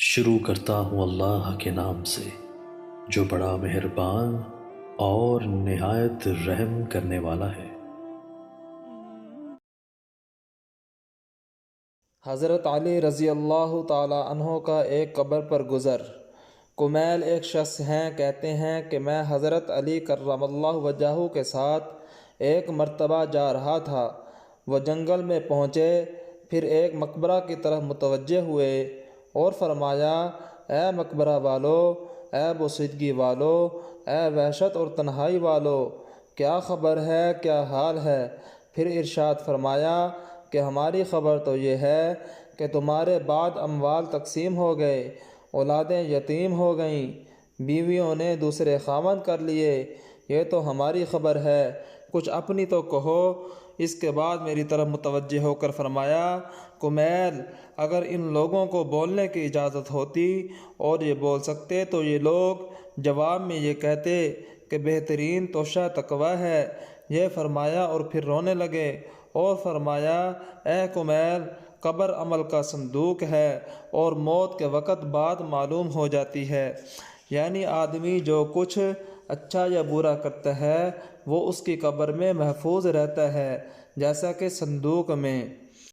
شروع کرتا ہوں اللہ کے نام سے جو بڑا مہربان اور نہایت رحم کرنے والا ہے۔ حضرت علی رضی اللہ تعالی عنہ کا ایک قبر پر گزر۔ کمیل ایک شخص ہیں، کہتے ہیں کہ میں حضرت علی کرم اللہ وجہہ کے ساتھ ایک مرتبہ جا رہا تھا۔ وہ جنگل میں پہنچے، پھر ایک مقبرہ کی طرف متوجہ ہوئے اور فرمایا، اے مقبرہ والو، اے بوسیدگی والو، اے وحشت اور تنہائی والو، کیا خبر ہے، کیا حال ہے؟ پھر ارشاد فرمایا کہ ہماری خبر تو یہ ہے کہ تمہارے بعد اموال تقسیم ہو گئے، اولادیں یتیم ہو گئیں، بیویوں نے دوسرے خاوند کر لیے، یہ تو ہماری خبر ہے، کچھ اپنی تو کہو۔ اس کے بعد میری طرف متوجہ ہو کر فرمایا، کمیل، اگر ان لوگوں کو بولنے کی اجازت ہوتی اور یہ بول سکتے تو یہ لوگ جواب میں یہ کہتے کہ بہترین توشہ تقوی ہے۔ یہ فرمایا اور پھر رونے لگے اور فرمایا، اے کمیل، قبر عمل کا صندوق ہے اور موت کے وقت بعد معلوم ہو جاتی ہے، یعنی آدمی جو کچھ اچھا یا برا کرتا ہے وہ اس کی قبر میں محفوظ رہتا ہے جیسا کہ صندوق میں۔